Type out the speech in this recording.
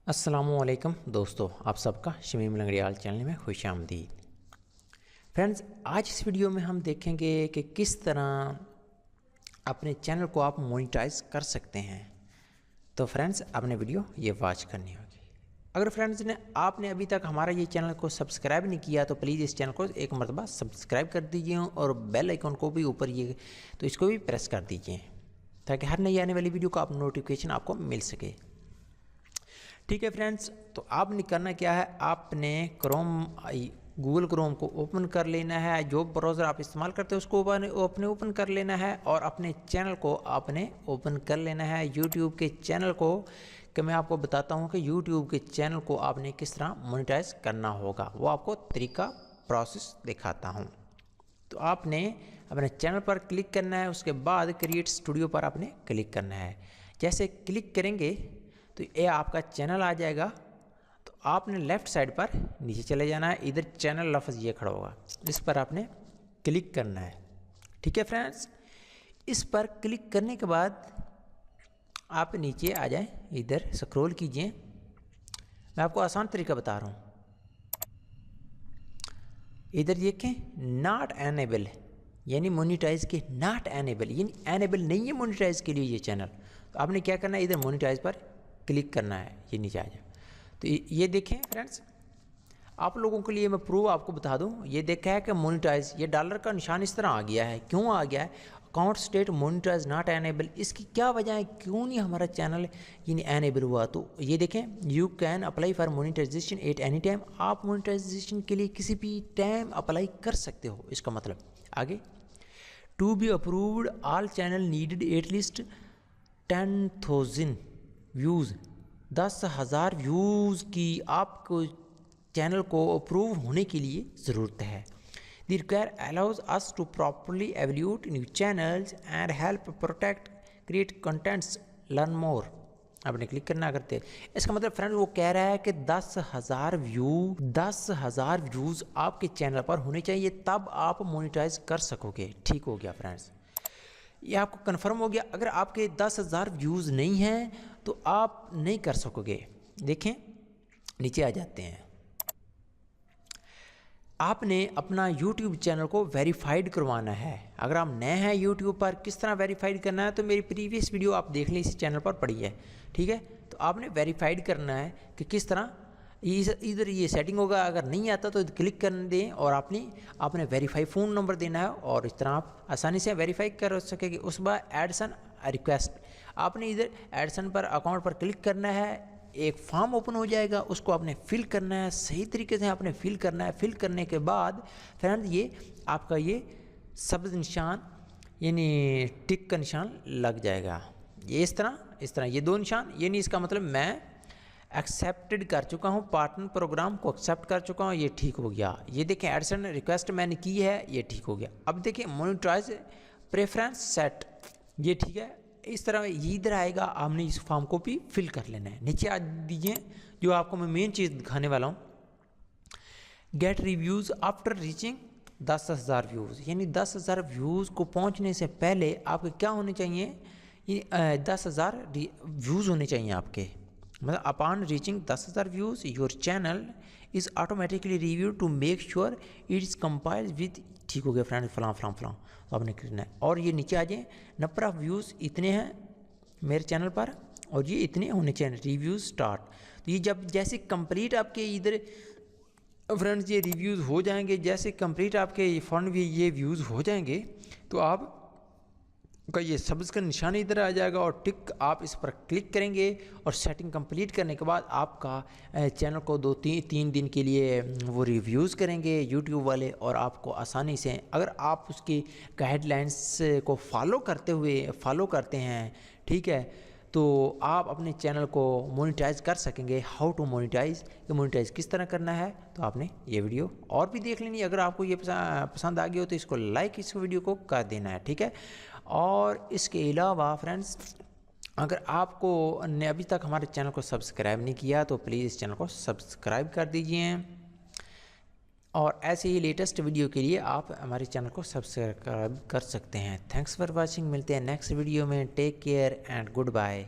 अस्सलामुअलैकुम दोस्तों, आप सबका शमीम लंगड़ियाल चैनल में खुश आमदीद। फ्रेंड्स, आज इस वीडियो में हम देखेंगे कि किस तरह अपने चैनल को आप मोनेटाइज कर सकते हैं। तो फ्रेंड्स, आपने वीडियो ये वॉच करनी होगी। अगर फ्रेंड्स आपने अभी तक हमारा ये चैनल को सब्सक्राइब नहीं किया तो प्लीज़ इस चैनल को एक मरतबा सब्सक्राइब कर दीजिए और बेल आइकन को भी ऊपर ये तो इसको भी प्रेस कर दीजिए ताकि हर नई आने वाली वीडियो का नोटिफिकेशन आपको मिल सके। ठीक है फ्रेंड्स, तो आपने करना क्या है, आपने गूगल क्रोम को ओपन कर लेना है। जो ब्राउज़र आप इस्तेमाल करते हैं उसको अपने ओपन कर लेना है और अपने चैनल को आपने ओपन कर लेना है। यूट्यूब के चैनल को कि मैं आपको बताता हूं कि यूट्यूब के चैनल को आपने किस तरह मोनेटाइज करना होगा, वो आपको तरीका प्रोसेस दिखाता हूं। तो आपने अपने चैनल पर क्लिक करना है, उसके बाद क्रिएट स्टूडियो पर आपने क्लिक करना है। जैसे क्लिक करेंगे तो ये आपका चैनल आ जाएगा। तो आपने लेफ़्ट साइड पर नीचे चले जाना है, इधर चैनल लफ्ज़ ये खड़ा होगा, इस पर आपने क्लिक करना है। ठीक है फ्रेंड्स, इस पर क्लिक करने के बाद आप नीचे आ जाएं, इधर स्क्रॉल कीजिए। मैं आपको आसान तरीका बता रहा हूँ। इधर देखें, नॉट एनेबल यानी मोनेटाइज के नॉट एनेबल यानी एनेबल नहीं है मोनेटाइज के लिए ये चैनल। तो आपने क्या करना है, इधर मोनेटाइज पर क्लिक करना है, ये नीचे आ जाए। तो ये देखें फ्रेंड्स, आप लोगों के लिए मैं प्रूफ आपको बता दूं, ये देखा है कि मोनेटाइज ये डॉलर का निशान इस तरह आ गया है। क्यों आ गया है? Account state monetize not enable, इसकी क्या वजह है, क्यों नहीं हमारा चैनल यानी एनेबल हुआ? तो ये देखें, you can apply for monetization at any time. आप मोनेटाइजेशन के लिए किसी भी टाइम अप्लाई कर सकते हो। इसका मतलब आगे, to be approved all channel needed at least 10,000 views, 10,000 views की आपको चैनल को अप्रूव होने के लिए ज़रूरत है। The require allows us to properly evaluate new channels and help protect create contents learn more. आपने क्लिक करना करते। इसका मतलब फ्रेंड वो कह रहा है कि 10,000 व्यूज़ आपके चैनल पर होने चाहिए, तब आप मोनेटाइज कर सकोगे। ठीक हो गया फ्रेंड्स, ये आपको कंफर्म हो गया। अगर आपके 10,000 व्यूज़ नहीं हैं तो आप नहीं कर सकोगे। देखें, नीचे आ जाते हैं। आपने अपना YouTube चैनल को वेरीफाइड करवाना है। अगर आप नए हैं YouTube पर, किस तरह वेरीफाइड करना है तो मेरी प्रीवियस वीडियो आप देख लें, इस चैनल पर पड़ी है। ठीक है, तो आपने वेरीफाइड करना है कि किस तरह इधर ये सेटिंग होगा। अगर नहीं आता तो क्लिक कर दें और आपने वेरीफाई फ़ोन नंबर देना है और इस तरह आप आसानी से वेरीफाई कर सकेंगे। उस बाद एडसन रिक्वेस्ट, आपने इधर एडसन पर अकाउंट पर क्लिक करना है, एक फॉर्म ओपन हो जाएगा, उसको आपने फिल करना है, सही तरीके से आपने फिल करना है। फिल करने के बाद फ्रेंड ये आपका ये सब्ज़ निशान यानी टिक का निशान लग जाएगा। ये इस तरह ये दो निशान, ये नहीं इसका मतलब मैं एक्सेप्टेड कर चुका हूँ, पार्टनर प्रोग्राम को एक्सेप्ट कर चुका हूँ, ये ठीक हो गया। ये देखें, एडसन रिक्वेस्ट मैंने की है, ये ठीक हो गया। अब देखें, मोनेटाइज प्रेफरेंस सेट, ये ठीक है। इस तरह इधर आएगा, आपने इस फॉर्म को भी फिल कर लेना है। नीचे आ दीजिए, जो आपको मैं मेन चीज़ दिखाने वाला हूँ, get reviews after reaching 10,000 views, यानी 10,000 व्यूज़ को पहुँचने से पहले आपके क्या होने चाहिए, 10,000 व्यूज़ होने चाहिए आपके। मतलब upon reaching 10,000 views your channel is automatically review to make sure it is compiled with. ठीक हो गया फ्रेंड, फलां तो आपने करना है। और ये नीचे आ जाए, नंबर ऑफ़ व्यूज़ इतने हैं मेरे चैनल पर और ये इतने होने चाहिए। रिव्यूज़ स्टार्ट, तो ये जब जैसे कंप्लीट आपके इधर फ्रेंड्स ये रिव्यूज़ हो जाएंगे, जैसे कंप्लीट आपके फंड भी ये व्यूज़ हो जाएंगे तो आप का ये सब्ज़ का निशान इधर आ जाएगा और टिक आप इस पर क्लिक करेंगे और सेटिंग कंप्लीट करने के बाद आपका चैनल को 2-3 दिन के लिए वो रिव्यूज़ करेंगे यूट्यूब वाले और आपको आसानी से, अगर आप उसकी गाइडलाइंस को फॉलो करते हैं, ठीक है, तो आप अपने चैनल को मोनेटाइज कर सकेंगे। हाउ टू मोनेटाइज किस तरह करना है, तो आपने ये वीडियो और भी देख लेनी। अगर आपको ये पसंद आ गई हो तो इसको लाइक इस वीडियो को कर देना है। ठीक है, और इसके अलावा फ्रेंड्स, अगर आपको ने अभी तक हमारे चैनल को सब्सक्राइब नहीं किया तो प्लीज़ इस चैनल को सब्सक्राइब कर दीजिए और ऐसे ही लेटेस्ट वीडियो के लिए आप हमारे चैनल को सब्सक्राइब कर सकते हैं। थैंक्स फॉर वॉचिंग, मिलते हैं नेक्स्ट वीडियो में। Take care and good bye.